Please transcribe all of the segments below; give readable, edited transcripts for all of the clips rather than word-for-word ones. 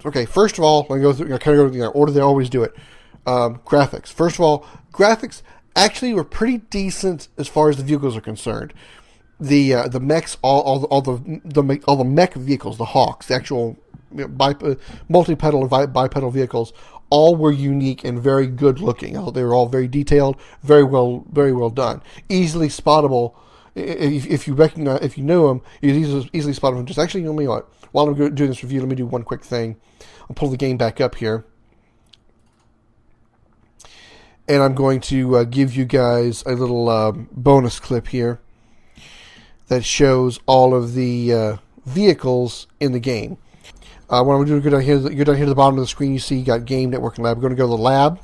Okay, first of all, I kind of go through the order they always do it. Graphics. First of all, graphics actually were pretty decent as far as the vehicles are concerned. The mechs, all the mech vehicles, the Hawks, the actual multi-pedal and bipedal vehicles, all were unique and very good looking. They were all very detailed, very well done, easily spottable. If you recognize, if you know them, you easily spot them. Just actually, you know what? While I'm doing this review, let me do one quick thing. I'll pull the game back up here, and I'm going to give you guys a little bonus clip here that shows all of the vehicles in the game. What I'm going to do is go down here to the bottom of the screen. You see you got Game, Network, and Lab. We're going to go to the lab,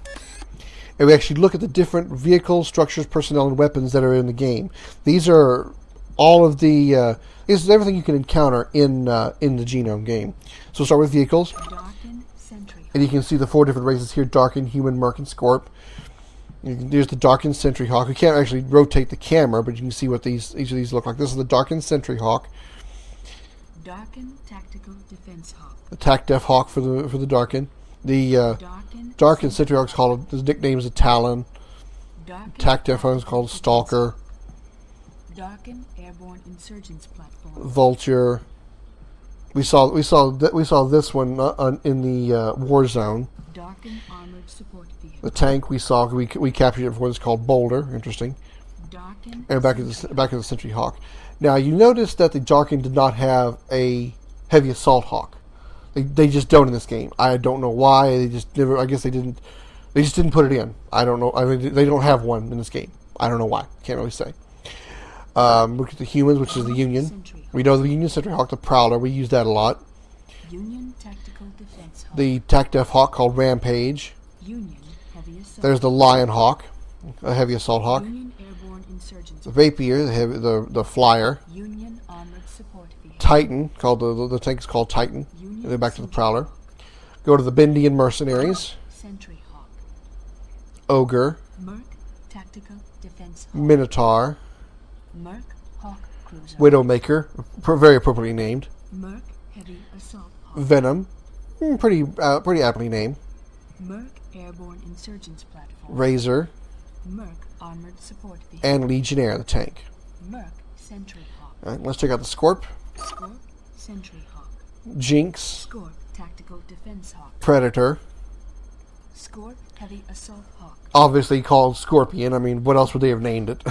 and we actually look at the different vehicles, structures, personnel, and weapons that are in the game. These are all of the this is everything you can encounter in the G-Nome game. So we'll start with vehicles, and you can see the 4 different races here: Darken, Human, Merc, and Scorp. There's the Darkened Sentry Hawk. We can't actually rotate the camera, but you can see what each of these look like. This is the Darkened Sentry Hawk. Darkened Tactical Defense Hawk. The Tac-Def Hawk for the Darkened. The Darkened Sentry Hawk is called, his nickname is a Talon. Tac-Def Hawk is called Stalker. Darkened Airborne Insurgents Platform. Vulture. We saw this one in the War Zone. Darkened Armored Support Vehicle. The tank we saw, we captured it before. It's called Boulder. Interesting. Darkened And back of the Sentry Hawk. Now you notice that the Darkened did not have a heavy assault hawk. They just don't in this game. I don't know why. They just never. I guess they didn't. They just didn't put it in. I don't know. I mean, they don't have one in this game. I don't know why. Can't really say. Look at the humans, which is the Union. We know the Union Sentry Hawk, the Prowler. We use that a lot. Union Tactical Defense Hawk. The Tac-Def Hawk called Rampage. Union Heavy Assault. There's the Lion Hawk, a heavy assault hawk. Union Airborne Insurgents. The Vapier, the Flyer. Union Armored Support Vehicle. Titan, called the tank is called Titan. And then back to the Prowler. Go to the Bendian Mercenaries. Sentry Hawk. Ogre. Merc Tactical Defense Hawk. Minotaur. Merc Hawk Cruiser. Widowmaker, very appropriately named. Merc Heavy Assault Hawk. Venom, pretty aptly named. Merc Airborne Insurgents Platform. Razor. Merc Armored Support Vehicle. And Legionnaire, the tank. Merc Sentry Hawk. All right, let's check out the Scorp. Scorp Sentry Hawk. Jinx. Scorp Tactical Defense Hawk. Predator. Scorp Heavy Assault Hawk. Obviously called Scorpion. I mean, what else would they have named it?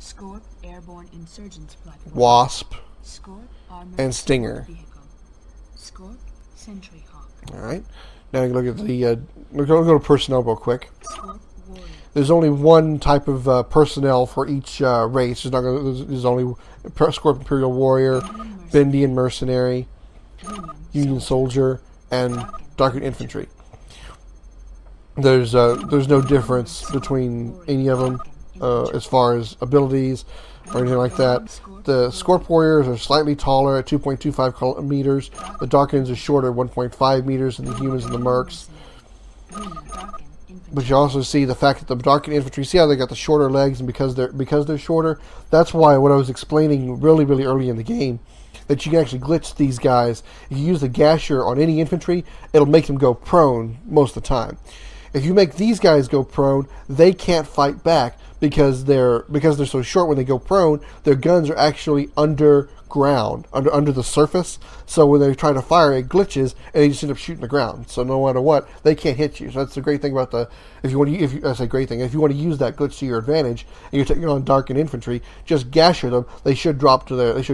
Scorp Airborne Insurgents Platform. Wasp. Scorp Armored And Stinger. Vehicle. Scorp Sentry Hawk. All right. Now you look at the. We're going to go to personnel real quick. Scorp Warrior. There's only one type of personnel for each race. There's only Scorp Imperial Warrior, Bendian Mercenary, Union Soldier, and Darkened Infantry. There's no difference between any of them as far as abilities or anything like that. The Scorp Warriors are slightly taller at 2.25 meters. The Darkens are shorter at 1.5 meters than the humans and the Mercs. But you also see the fact that the Darkened Infantry, see how they got the shorter legs, and because they're shorter, that's why what I was explaining really early in the game, that you can actually glitch these guys. If you use the Gasher on any infantry, it'll make them go prone most of the time. If you make these guys go prone, they can't fight back because they're so short. When they go prone, their guns are actually underground, under the surface. So when they try to fire, it glitches and they just end up shooting the ground. So no matter what, they can't hit you. So that's the great thing about if you want to use that glitch to your advantage, and you're taking on Darkened Infantry, just Gasher them. They should drop to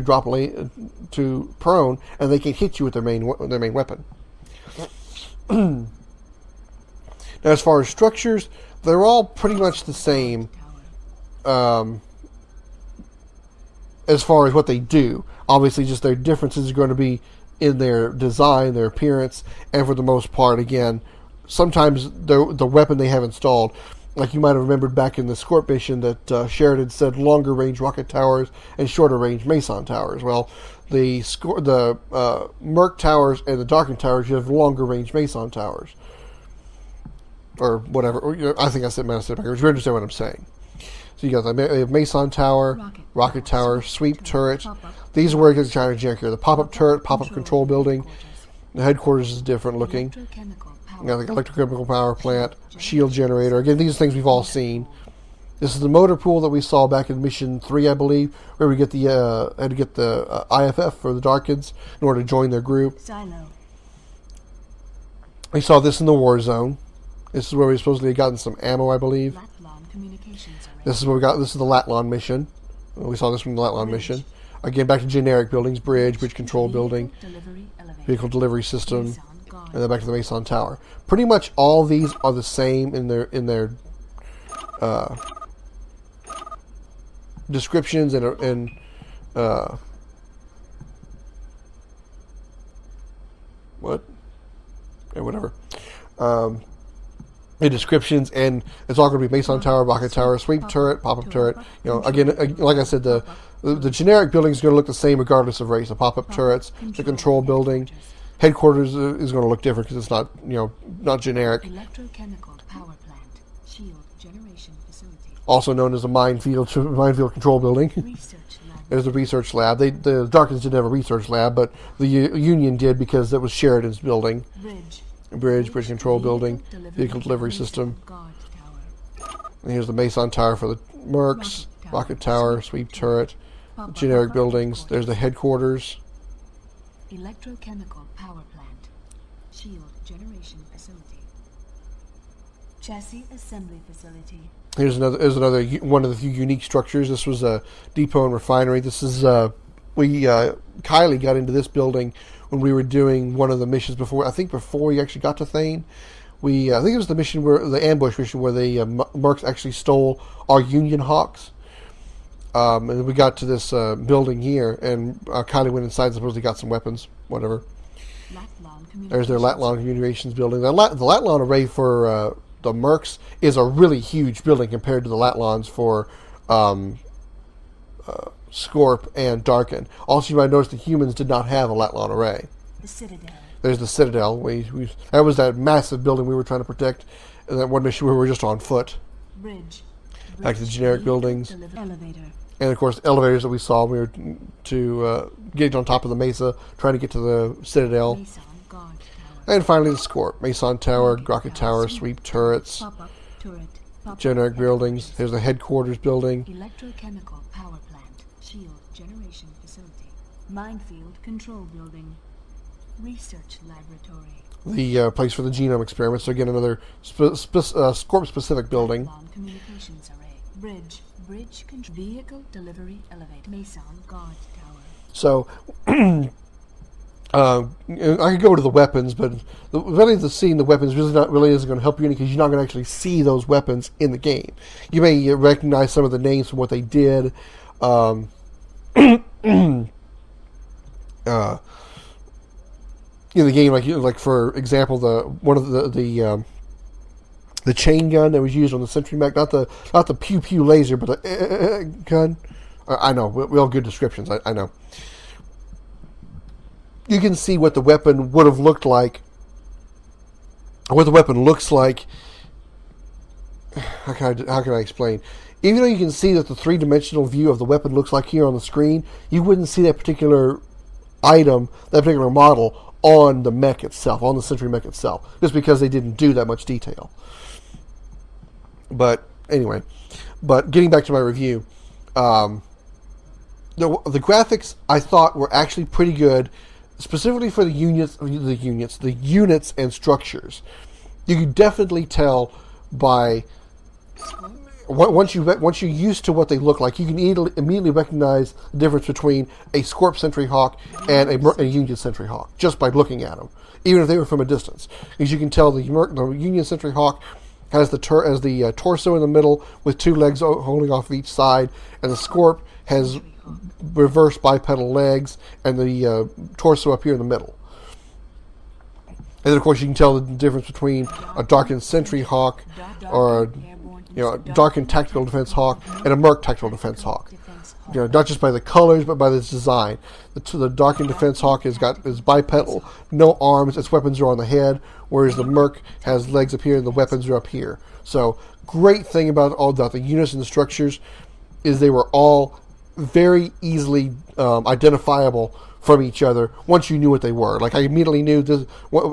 prone, and they can hit you with their main weapon. Now, as far as structures, they're all pretty much the same as far as what they do. Obviously, just their differences are going to be in their design, their appearance, and for the most part, again, sometimes the weapon they have installed. Like you might have remembered back in the Scorp mission that Sheridan said longer range rocket towers and shorter range Mason towers. Well, the Merc towers and the Darkened towers, you have longer range Mason towers. Or whatever. I think I said backwards. You understand what I'm saying. So you got the Mason Tower, Rocket Tower, Sweep Turret. These are where it gets kind of jankier. The pop-up turret, pop-up control building, The headquarters is different looking. Electrochemical power. You got the electrochemical power plant, shield generator. Again, these are things we've all seen. This is the motor pool that we saw back in Mission 3, I believe, where we get the had to get the IFF for the Darkins in order to join their group. Silo. We saw this in the war zone. This is where we supposedly had gotten some ammo, I believe. Latlon communications array. This is where we got. This is the Latlon mission. We saw this from the Latlon mission. Again, back to generic buildings: bridge control building, Delivery elevator. vehicle delivery system, Mason guard. and then back to the Mason Tower. Pretty much all these are the same in their descriptions and what? Yeah, whatever. The descriptions, and it's all going to be Mason Tower, rocket tower, sweep turret, pop-up turret. You know, again, like I said, the generic building is going to look the same regardless of race. The pop-up turrets, the control building, headquarters is going to look different because it's not, you know, not generic. Electrochemical power plant. Shield generation facility. Also known as a minefield control building. Research lab. There's the research lab. The Darkins didn't have a research lab, but the Union did because that was Sheridan's building. Bridge control building, vehicle delivery system. Guard tower. And here's the Mason Tower for the Mercs, rocket tower, sweep turret, generic buildings. There's the headquarters. Electrochemical power plant. Shield generation facility. Chassis assembly facility. Here's another one of the few unique structures. This was a depot and refinery. This is Kylie got into this building when we were doing one of the missions before. I think before we actually got to Thane, I think it was the mission where the ambush mission where the Mercs actually stole our Union Hawks. And we got to this building here, and Kylie went inside and supposedly got some weapons, whatever. There's their Latlon Communications building. The Latlon array for the Mercs is a really huge building compared to the Latlons for Scorp and Darkin. Also, you might notice the humans did not have a Latlon array. The Citadel. There's the Citadel. That was that massive building we were trying to protect, and that one mission where we were just on foot. Bridge. Back to the generic buildings. Elevator. And of course, elevators that we saw. We were to get on top of the mesa, trying to get to the Citadel. Mason guard tower. And finally, the Scorp. Mason Tower, rocket tower, sweep turrets, Pop-up turret. Pop-up generic buildings. There's the headquarters building. Electrochemical power plant. Shield generation facility. Minefield control building. Research laboratory. The place for the G-Nome experiments. So again, another Scorp-specific building. Latlon communications array. Bridge control. Vehicle delivery elevator. Mason guard tower. So I could go to the weapons, but really seeing the weapons really isn't going to help you any because you're not going to actually see those weapons in the game. You may recognize some of the names from what they did. In the game, like for example, the chain gun that was used on the Sentry Mech, not the pew pew laser, but the gun. I know, we all good descriptions. I know. You can see what the weapon would have looked like, what the weapon looks like. How can I explain? Even though you can see that the three-dimensional view of the weapon looks like here on the screen, you wouldn't see that particular item, that particular model, on the mech itself, on the Sentry Mech itself, just because they didn't do that much detail. But anyway, getting back to my review, the graphics I thought were actually pretty good, specifically for the units and structures. You could definitely tell by once you're used to what they look like, you can immediately recognize the difference between a Scorp Sentry Hawk and a Union Sentry Hawk just by looking at them, even if they were from a distance. As you can tell, the Union Sentry Hawk has the torso in the middle with two legs holding off of each side, and the Scorp has reverse bipedal legs and the torso up here in the middle. And then, of course, you can tell the difference between a Darkin Sentry Hawk or a Darkin Tactical Defense Hawk and a Merc Tactical Defense Hawk. Not just by the colors, but by its design. The Darkin Defense Hawk is bipedal, no arms, its weapons are on the head, whereas the Merc has legs up here and the weapons are up here. So, great thing about the units and the structures is they were all very easily identifiable from each other once you knew what they were. Like, I immediately knew this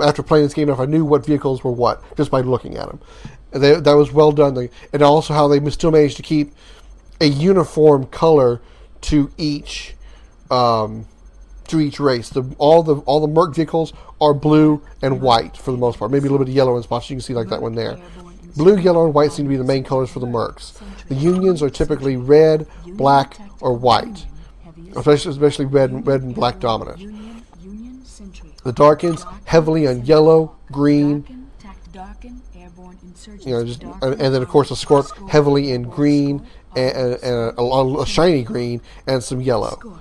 after playing this game enough. I knew what vehicles were what just by looking at them. That was well done. And also how they still managed to keep a uniform color to each race. All the Merc vehicles are blue and white for the most part. Maybe a little bit of yellow in spots. You can see like that one there. Blue, yellow, and white seem to be the main colors for the Mercs. The Unions are typically red, black, or white. Especially red and black dominant. The Darkins heavily on yellow, green, and then of course the Scoryth heavily in green and a shiny green and some yellow.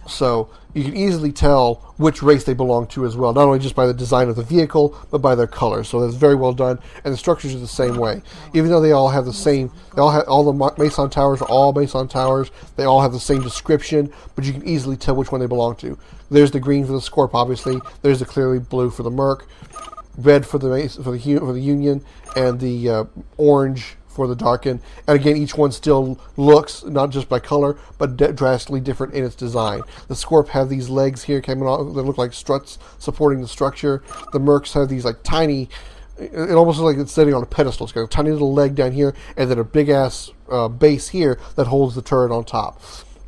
So you can easily tell which race they belong to as well, not only just by the design of the vehicle, but by their colors. So that's very well done, and the structures are the same way. Even though they all have the same, all the Mason towers are all Mason towers. They all have the same description, but you can easily tell which one they belong to. There's the green for the Scoryth, obviously. There's the clearly blue for the Merc, red for the Union, and the orange for the Darkin. And again, each one still looks, not just by color, but drastically different in its design. The Scoryth have these legs here coming off that look like struts supporting the structure. The Mercs have these like tiny, it almost looks like it's sitting on a pedestal. It's got a tiny little leg down here and then a big ass base here that holds the turret on top.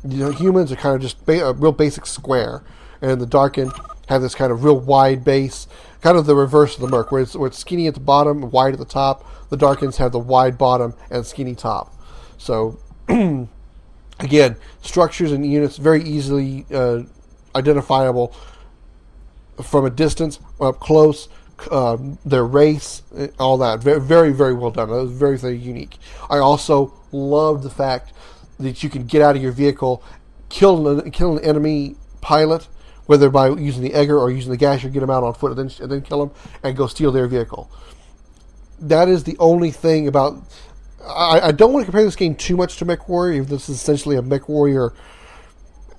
Humans are kind of just a real basic square, and the Darkin have this kind of real wide base, kind of the reverse of the Merc, where it's skinny at the bottom, wide at the top. The Darkins have the wide bottom and skinny top. So, again, structures and units very easily identifiable from a distance, up close, their race, all that. Very, very, very well done. That was very, very unique. I also love the fact that you can get out of your vehicle, kill an enemy pilot, whether by using the Egger or using the Gasher, get them out on foot and then kill them and go steal their vehicle. That is the only thing about... I don't want to compare this game too much to MechWarrior, even though this is essentially a MechWarrior...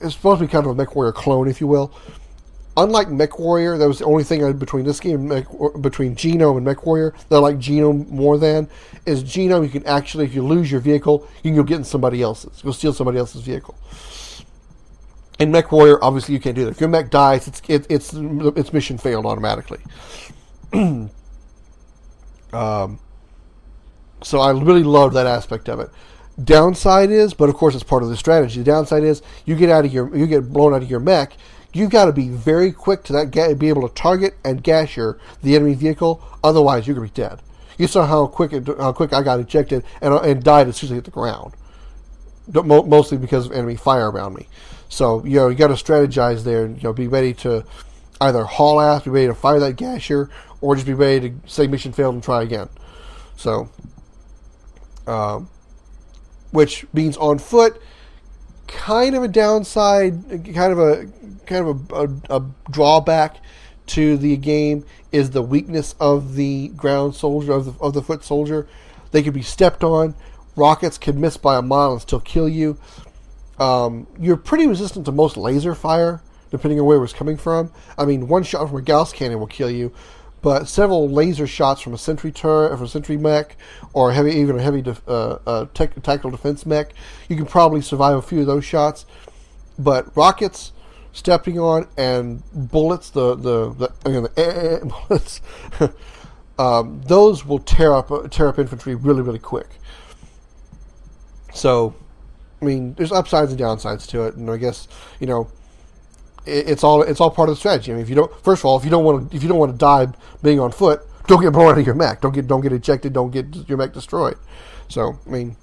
It's supposed to be kind of a MechWarrior clone, if you will. Unlike MechWarrior, that was the only thing between this game and between G-Nome and MechWarrior that I like G-Nome more than, is G-Nome, you can actually, if you lose your vehicle, you can go get in somebody else's. Go steal somebody else's vehicle. In MechWarrior, obviously you can't do that. If your mech dies, it's mission failed automatically. So I really love that aspect of it. Downside is, but of course it's part of the strategy. The downside is you get blown out of your mech. You've got to be very quick to be able to target and gasher the enemy vehicle. Otherwise, you're gonna be dead. You saw how quick I got ejected and died as soon as I hit the ground. Mostly because of enemy fire around me. So you got to strategize there. And, be ready to either haul ass, be ready to fire that gasher, or just be ready to say mission failed and try again. So, which means on foot, kind of a downside, kind of a drawback to the game is the weakness of the ground soldier, of the foot soldier. They can be stepped on. Rockets can miss by a mile and still kill you. You're pretty resistant to most laser fire, depending on where it was coming from. I mean, one shot from a Gauss cannon will kill you, but several laser shots from a sentry turret, from a sentry mech, or even a heavy tactical defense mech, you can probably survive a few of those shots. But rockets, stepping on, and bullets, the bullets, those will tear up infantry really, really quick. So, I mean, there's upsides and downsides to it, and I guess it's all part of the strategy. I mean, if you don't want to die being on foot, don't get blown out of your mech. Don't get ejected. Don't get your mech destroyed. So, I mean,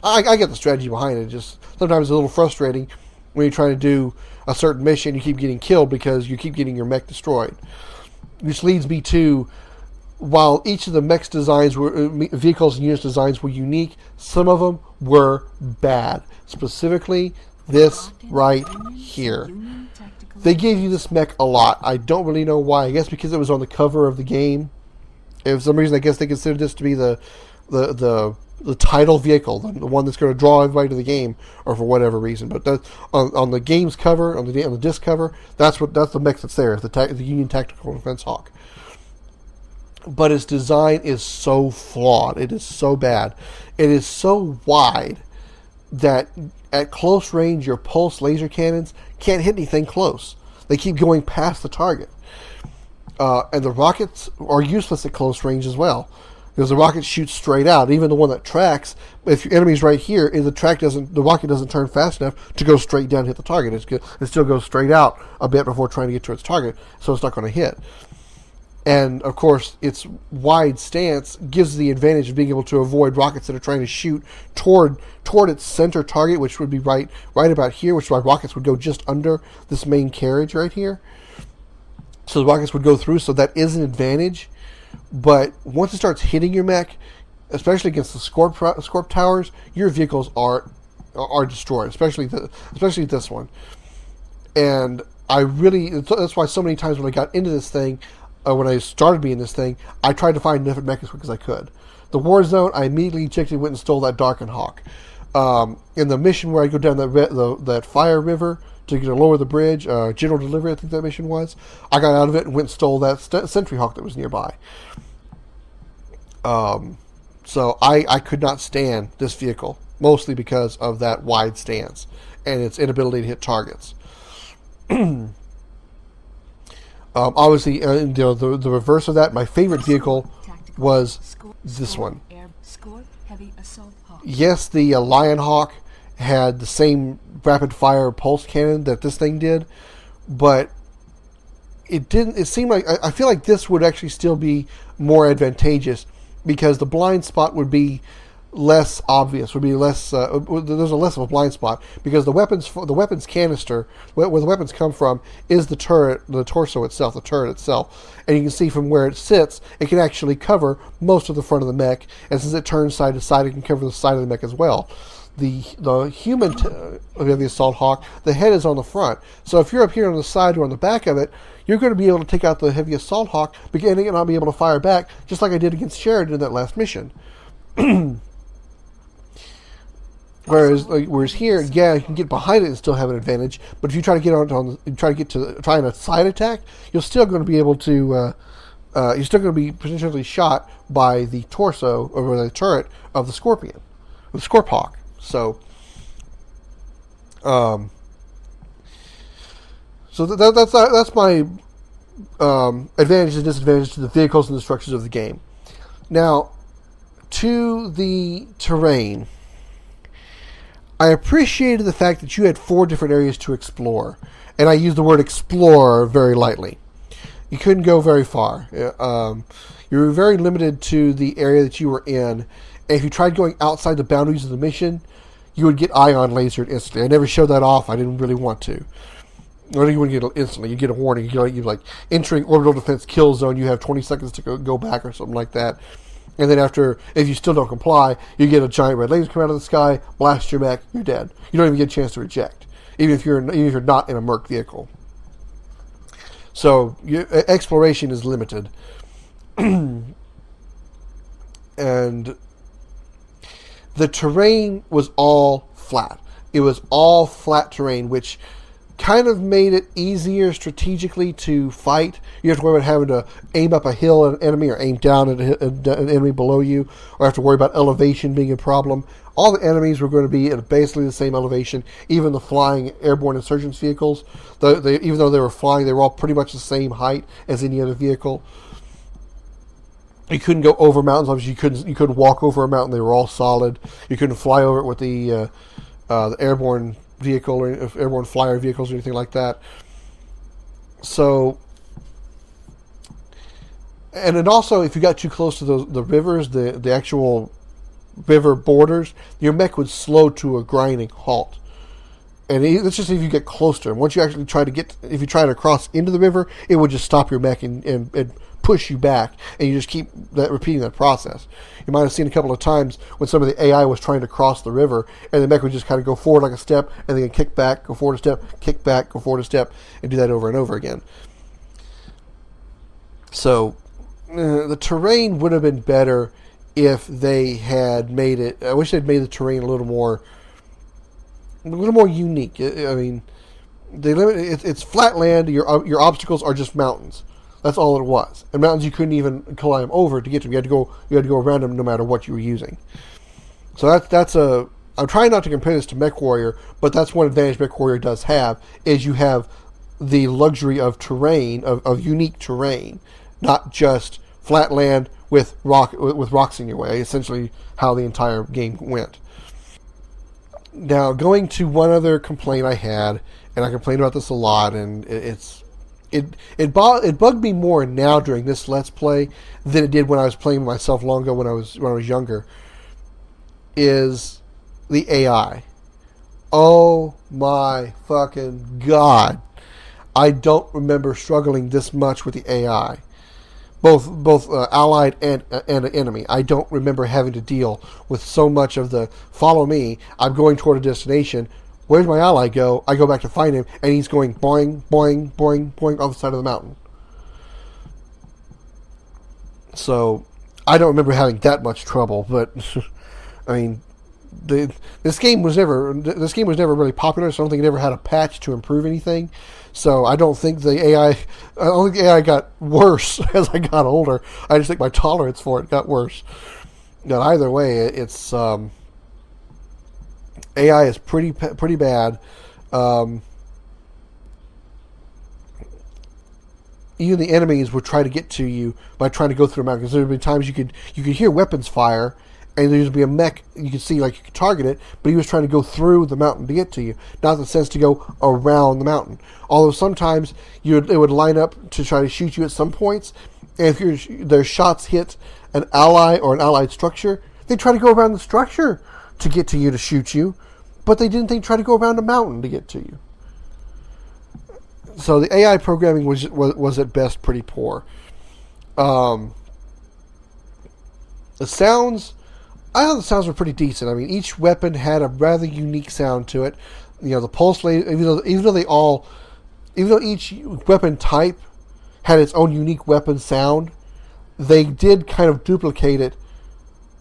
I get the strategy behind it. Just sometimes it's a little frustrating when you're trying to do a certain mission, you keep getting killed because you keep getting your mech destroyed. Which leads me to, while each of the mech's designs vehicles and units designs were unique, some of them were bad. Specifically, this right here. They gave you this mech a lot. I don't really know why. I guess because it was on the cover of the game. And for some reason, I guess they considered this to be the title vehicle, the one that's going to draw everybody to the game, or for whatever reason. But that, on the game's cover, on the disc cover, that's the mech that's there, the Union Tactical Defense Hawk. But its design is so flawed. It is so bad. It is so wide that at close range, your pulse laser cannons can't hit anything close. They keep going past the target. And the rockets are useless at close range as well, because the rocket shoots straight out. Even the one that tracks, if your enemy's right here, the rocket doesn't turn fast enough to go straight down and hit the target. It still goes straight out a bit before trying to get to its target, so it's not going to hit. And of course, its wide stance gives the advantage of being able to avoid rockets that are trying to shoot toward its center target, which would be right about here, which is why rockets would go just under this main carriage right here. So the rockets would go through, so that is an advantage. But once it starts hitting your mech, especially against the Scorp towers, your vehicles are destroyed, especially this one. And that's why so many times when I got into this thing, when I started being this thing, I tried to find different mech as quick as I could. The war zone, I immediately checked and went and stole that Dark and Hawk. In the mission where I go down that fire river to lower the bridge, General Delivery, I think that mission was, I got out of it and went and stole that Sentry Hawk that was nearby. So I could not stand this vehicle, mostly because of that wide stance and its inability to hit targets. Obviously, the reverse of that, my favorite vehicle was this one. Yes, the Lionhawk had the same rapid-fire pulse cannon that this thing did, but it didn't. It seemed like I feel like this would actually still be more advantageous because the blind spot would be less obvious. Would be less. There's a less of a blind spot because the weapons canister, where the weapons come from, is the turret, the torso itself, the turret itself, and you can see from where it sits, it can actually cover most of the front of the mech, and since it turns side to side, it can cover the side of the mech as well. The human of the Assault Hawk, the head is on the front. So if you're up here on the side or on the back of it, you're going to be able to take out the heavy Assault Hawk, beginning and not be able to fire back, just like I did against Sheridan in that last mission. Whereas here, yeah, you can get behind it and still have an advantage. But if you try to get try a side attack, you're still going to be able to. You're still going to be potentially shot by the torso or the turret of the Scorpion, the Scorp Hawk. So, that's my advantages and disadvantages to the vehicles and the structures of the game. Now, to the terrain, I appreciated the fact that you had 4 different areas to explore, and I use the word explore very lightly. You couldn't go very far. You were very limited to the area that you were in, and if you tried going outside the boundaries of the mission, you would get ion lasered instantly. I never showed that off. I didn't really want to. Or you wouldn't get it instantly. You get a warning. You're like entering orbital defense kill zone. You have 20 seconds to go back or something like that. And then if you still don't comply, you get a giant red laser come out of the sky, blast your mech, you're dead. You don't even get a chance to eject, even if you're not in a Merc vehicle. So your exploration is limited, and the terrain was all flat. It was all flat terrain, which kind of made it easier strategically to fight. You have to worry about having to aim up a hill at an enemy or aim down at an enemy below you, or have to worry about elevation being a problem. All the enemies were going to be at basically the same elevation, even the flying airborne insurgents vehicles. Even though they were flying, they were all pretty much the same height as any other vehicle. You couldn't go over mountains. Obviously, you couldn't walk over a mountain. They were all solid. You couldn't fly over it with the airborne vehicle or airborne flyer vehicles or anything like that. So, and then also, if you got too close to the rivers, the actual river borders, your mech would slow to a grinding halt. And it's just if you get close to them. Once you actually if you try to cross into the river, it would just stop your mech and push you back, and you just keep repeating that process. You might have seen a couple of times when some of the AI was trying to cross the river, and the mech would just kind of go forward like a step, and then kick back, go forward a step, kick back, go forward a step, and do that over and over again. So, the terrain would have been better if they had made it. I wish they'd made the terrain a little more unique. I mean, it's flat land. Your obstacles are just mountains. That's all it was. And mountains you couldn't even climb over to get to them. You had to go around them no matter what you were using. So I I'm trying not to compare this to MechWarrior, but that's one advantage MechWarrior does have, is you have the luxury of terrain, of unique terrain, not just flat land with rocks in your way, essentially how the entire game went. Now, going to one other complaint I had, and I complained about this a lot, and it bugged me more now during this Let's Play than it did when I was playing myself long ago when I was younger, is the AI. Oh my fucking god. I don't remember struggling this much with the AI. Both allied and enemy. I don't remember having to deal with so much of the follow me. I'm going toward a destination. Where's my ally go? I go back to find him, and he's going boing, boing, boing, boing off the side of the mountain. So I don't remember having that much trouble. But I mean, this game was never really popular. So I don't think it ever had a patch to improve anything. So I don't think the AI got worse as I got older. I just think my tolerance for it got worse. But either way, it's AI is pretty bad. Even the enemies would try to get to you by trying to go through a mountain. Because there would be times you could hear weapons fire, and there would be a mech you could see, like you could target it, but he was trying to go through the mountain to get to you, not in the sense to go around the mountain. Although sometimes it would line up to try to shoot you at some points, and if their shots hit an ally or an allied structure, they try to go around the structure to get to you to shoot you, but they didn't try to go around the mountain to get to you. So the AI programming was at best pretty poor. The sounds, I thought the sounds were pretty decent. I mean, each weapon had a rather unique sound to it. You know, the pulse laser, even though each weapon type had its own unique weapon sound, they did kind of duplicate it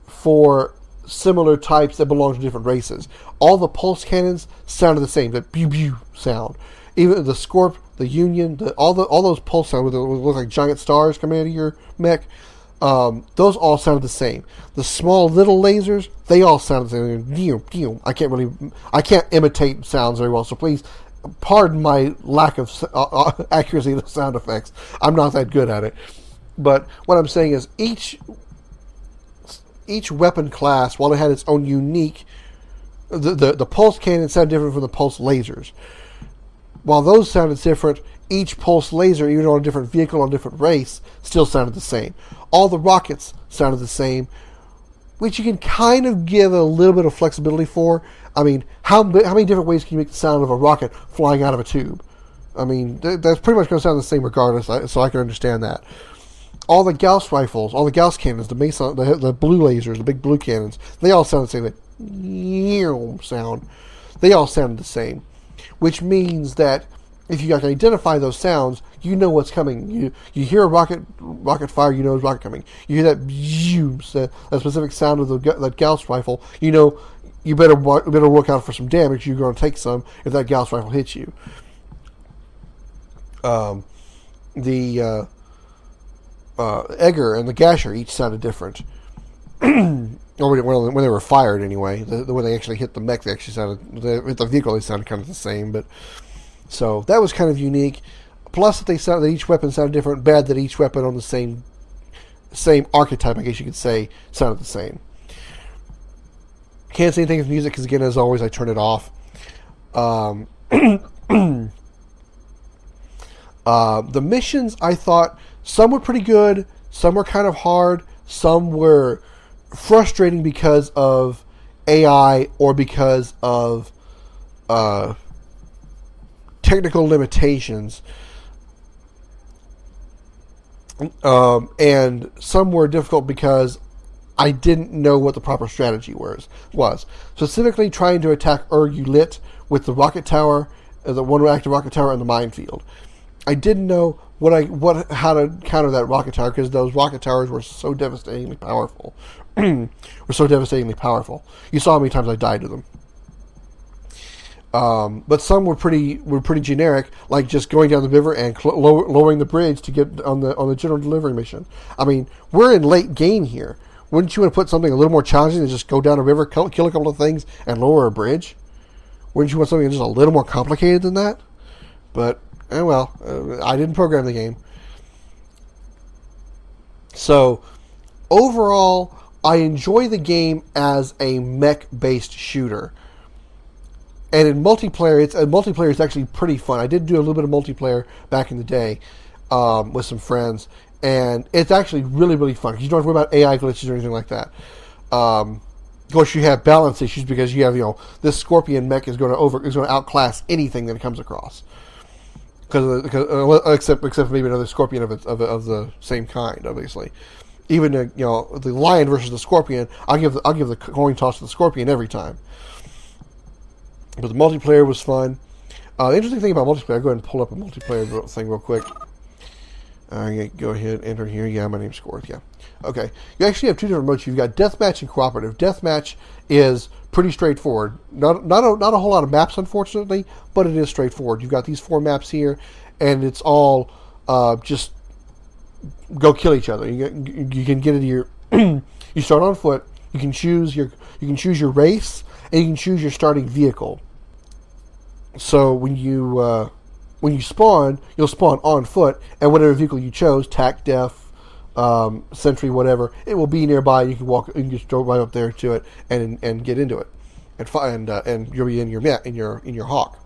for similar types that belong to different races. All the pulse cannons sounded the same, that pew pew sound. Even the Scorp, the Union, all those pulse sounds that look like giant stars coming out of your mech, those all sounded the same. The small little lasers, they all sounded the same. I can't imitate sounds very well, so please pardon my lack of accuracy of the sound effects. I'm not that good at it. But what I'm saying is each weapon class, while it had its own unique, the pulse cannon sounded different from the pulse lasers. While those sounded different, each pulse laser, even on a different vehicle, on a different race, still sounded the same. All the rockets sounded the same, which you can kind of give a little bit of flexibility for. I mean, how many different ways can you make the sound of a rocket flying out of a tube? I mean, that's pretty much going to sound the same regardless, so I can understand that. All the Gauss rifles, all the Gauss cannons, the Mason, the blue lasers, the big blue cannons, they all sound the same. That sound. They all sounded the same. Which means that if you can identify those sounds, you know what's coming. You hear a rocket fire, you know it's rocket coming. You hear that specific sound of that Gauss rifle, you know you better look out for some damage. You're going to take some if that Gauss rifle hits you. The Egger and the Gasher each sounded different. Or when they were fired, anyway. When they actually hit the mech, they actually sounded... With the vehicle, they sounded kind of the same. But so that was kind of unique. Plus, that each weapon sounded different. Bad that each weapon on the same archetype, I guess you could say, sounded the same. Can't say anything with music because, again, as always, I turn it off. The missions, I thought, some were pretty good. Some were kind of hard. Some were frustrating because of AI or because of technical limitations, and some were difficult because I didn't know what the proper strategy was. Specifically trying to attack Ulit with the rocket tower, the one active rocket tower, and the minefield. I didn't know how to counter that rocket tower because those rocket towers were so devastatingly powerful. You saw how many times I died to them. But some were pretty generic, like just going down the river and lowering the bridge to get on the general delivery mission. I mean, we're in late game here. Wouldn't you want to put something a little more challenging than just go down a river, kill a couple of things, and lower a bridge? Wouldn't you want something just a little more complicated than that? But, I didn't program the game. So, overall, I enjoy the game as a mech-based shooter. And in multiplayer, multiplayer is actually pretty fun. I did do a little bit of multiplayer back in the day with some friends, and it's actually really, really fun. You don't have to worry about AI glitches or anything like that. Of course, you have balance issues because you have, this Scorpion mech is going to outclass anything that it comes across. Except maybe another Scorpion of the same kind, obviously. Even the Lion versus the Scorpion, I'll give the coin toss to the Scorpion every time. But the multiplayer was fun. The interesting thing about multiplayer, I'll go ahead and pull up a multiplayer thing real quick. Go ahead, enter here. Yeah, my name's Scoryth. Yeah. Okay. You actually have two different modes. You've got Deathmatch and Cooperative. Deathmatch is pretty straightforward. Not a whole lot of maps, unfortunately, but it is straightforward. You've got these 4 maps here, and it's all just go kill each other. You can get into your you start on foot. You can choose your race, and you can choose your starting vehicle. So when you spawn, you'll spawn on foot, and whatever vehicle you chose, Tac-Def, Sentry, whatever, it will be nearby. You can walk, you can just go right up there to it and get into it, and you'll be in your Hawk.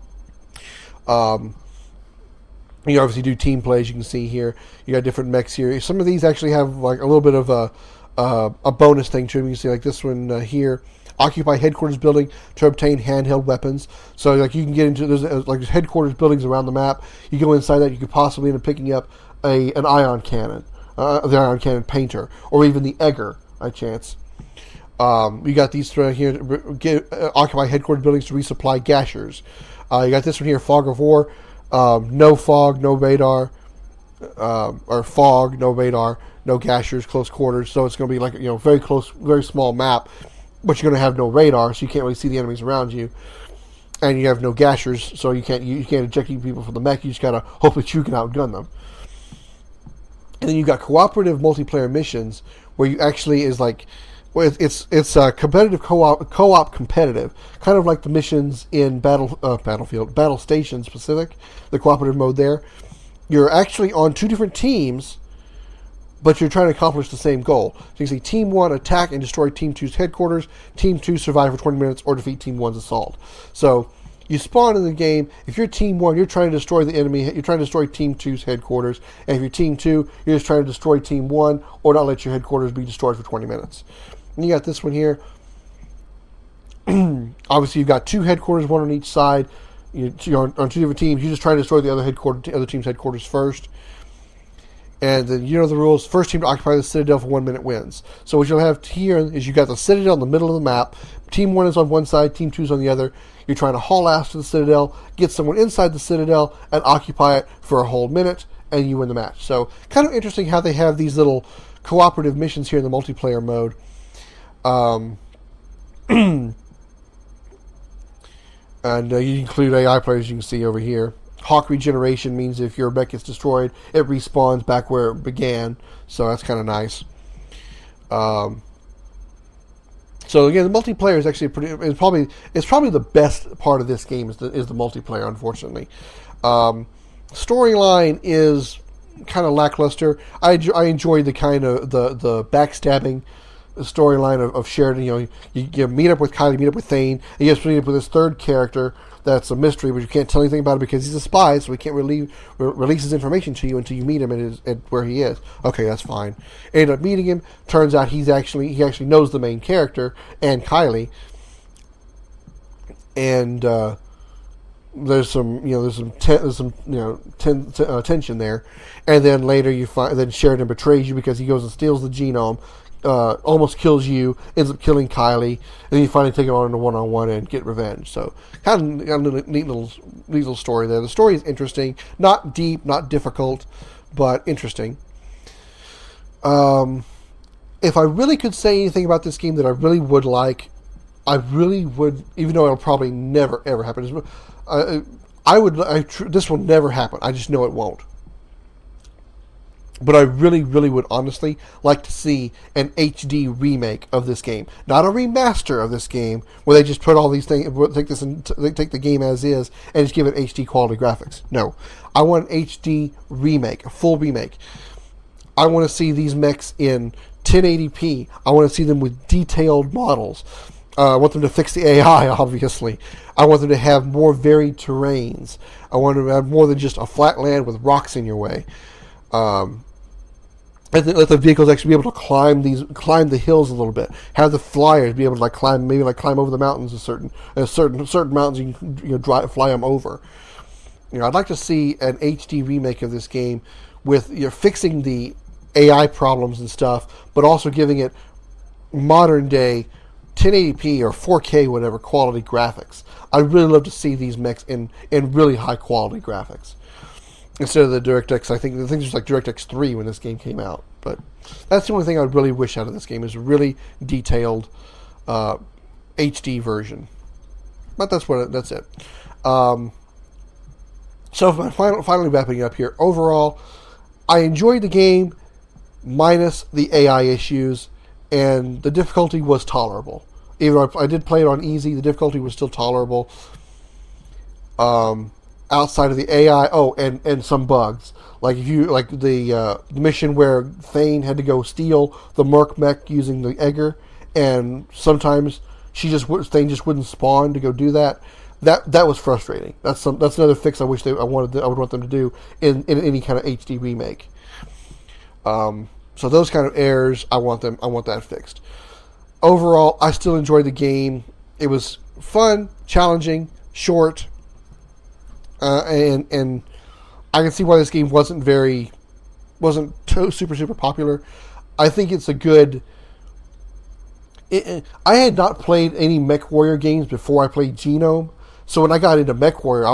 You obviously do team plays. You can see here you got different mechs here. Some of these actually have like a little bit of a bonus thing to them. You can see like this one here. Occupy headquarters building to obtain handheld weapons. So like you can get into there's headquarters buildings around the map. You go inside that, you could possibly end up picking up an ion cannon, the ion cannon painter, or even the Egger by chance. You got these three here. Occupy headquarters buildings to resupply gashers. You got this one here, Fog of War. No fog, no radar, or fog, no radar, no gashers, close quarters. So it's going to be like very close, very small map. But you're going to have no radar, so you can't really see the enemies around you, and you have no gashers, so you can't eject people from the mech. You just gotta hope that you can outgun them. And then you got cooperative multiplayer missions where you actually it's competitive co-op competitive, kind of like the missions in Battle Station Specific, the cooperative mode there. You're actually on 2 different teams, but you're trying to accomplish the same goal. So you can see Team 1 attack and destroy Team 2's headquarters, Team 2 survive for 20 minutes, or defeat Team 1's assault. So you spawn in the game. If you're Team 1, you're trying to destroy the enemy. You're trying to destroy Team 2's headquarters. And if you're Team 2, you're just trying to destroy Team 1 or not let your headquarters be destroyed for 20 minutes. And you got this one here. Obviously, you've got 2 headquarters, 1 on each side. You're on 2 different teams. You just try to destroy the other team's headquarters first. And then you know the rules. First team to occupy the Citadel for 1 minute wins. So what you'll have here is you got the Citadel in the middle of the map. Team 1 is on one side, Team 2 is on the other. You're trying to haul ass to the Citadel, get someone inside the Citadel, and occupy it for a whole minute, and you win the match. So kind of interesting how they have these little cooperative missions here in the multiplayer mode. And you include AI players, you can see over here. Hawk regeneration means if your mech gets destroyed, it respawns back where it began. So that's kind of nice. So again, the multiplayer is actually it's probably the best part of this game is the multiplayer. Unfortunately, storyline is kind of lackluster. I enjoyed the kind of the backstabbing storyline of Sheridan. You meet up with Kylie, meet up with Thane, and you have to meet up with this third character that's a mystery, but you can't tell anything about it because he's a spy, so he can't release his information to you until you meet him at where he is. Okay, that's fine. End up meeting him. Turns out he actually knows the main character and Kylie, and there's some tension there, and then later you find then Sheridan betrays you because he goes and steals the G-Nome. Almost kills you, ends up killing Kylie, and then you finally take him on in a one-on-one and get revenge. So, kind of a neat little story there. The story is interesting, not deep, not difficult, but interesting. If I really could say anything about this game that I really would like, I really would, even though it'll probably never ever happen. This will never happen. I just know it won't. But I really, really would honestly like to see an HD remake of this game, not a remaster of this game where they just put all these things, take the game as is, and just give it HD quality graphics. No, I want an HD remake, a full remake. I want to see these mechs in 1080p. I want to see them with detailed models. I want them to fix the AI, obviously. I want them to have more varied terrains. I want them to have more than just a flat land with rocks in your way. Let the vehicles actually be able to climb the hills a little bit. Have the flyers be able to climb over the mountains. Certain mountains you can fly them over. I'd like to see an HD remake of this game with fixing the AI problems and stuff, but also giving it modern day 1080p or 4K whatever quality graphics. I'd really love to see these mechs in really high quality graphics instead of the DirectX. I think it was like DirectX 3 when this game came out. But that's the only thing I would really wish out of this game is a really detailed HD version. But that's it. So finally wrapping up here. Overall, I enjoyed the game minus the AI issues, and the difficulty was tolerable. Even though I did play it on easy, the difficulty was still tolerable. Outside of the AI, and some bugs. Like the mission where Thane had to go steal the Merc mech using the Egger, and sometimes Thane just wouldn't spawn to go do that. That was frustrating. That's another fix I would want them to do in any kind of HD remake. So those kind of errors, I want that fixed. Overall, I still enjoyed the game. It was fun, challenging, short, and I can see why this game wasn't super popular. I think it's a good. I had not played any MechWarrior games before I played G-Nome, so when I got into MechWarrior,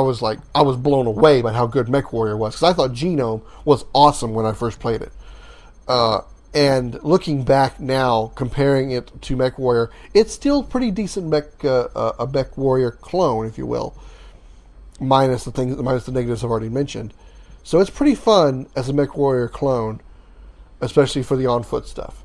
I was blown away by how good MechWarrior was, because I thought G-Nome was awesome when I first played it. And looking back now, comparing it to MechWarrior, it's still pretty decent a MechWarrior clone, if you will, minus the negatives I've already mentioned. So it's pretty fun as a MechWarrior clone, especially for the on-foot stuff.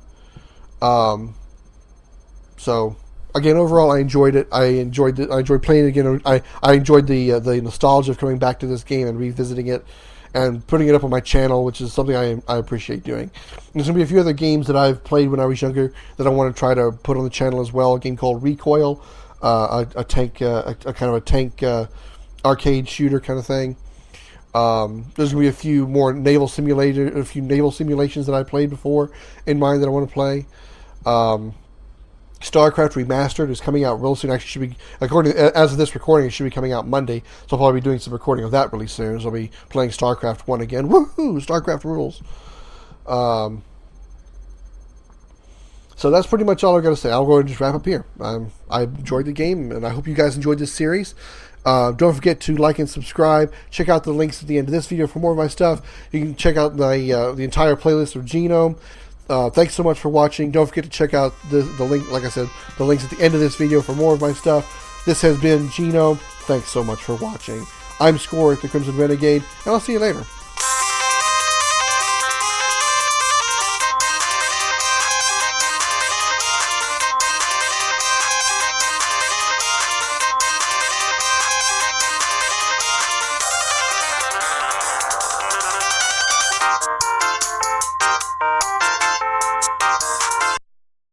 So again, overall, I enjoyed it. I enjoyed playing it again. I enjoyed the nostalgia of coming back to this game and revisiting it and putting it up on my channel, which is something I appreciate doing. There's going to be a few other games that I've played when I was younger that I want to try to put on the channel as well. A game called Recoil, a kind of a tank arcade shooter kind of thing. There's going to be a few naval simulations that I played before in mind that I want to play. StarCraft Remastered is coming out real soon. Actually, should be, as of this recording, it should be coming out Monday. So I'll probably be doing some recording of that really soon. So I'll be playing StarCraft 1 again. Woohoo! StarCraft rules. So that's pretty much all I've got to say. I'll go ahead and just wrap up here. I enjoyed the game, and I hope you guys enjoyed this series. Don't forget to like and subscribe. Check out the links at the end of this video for more of my stuff. You can check out the entire playlist of G-Nome. Thanks so much for watching. Don't forget to check out the link, like I said, the links at the end of this video for more of my stuff. This has been G-Nome. Thanks so much for watching. I'm Scoryth, the Crimson Renegade, and I'll see you later.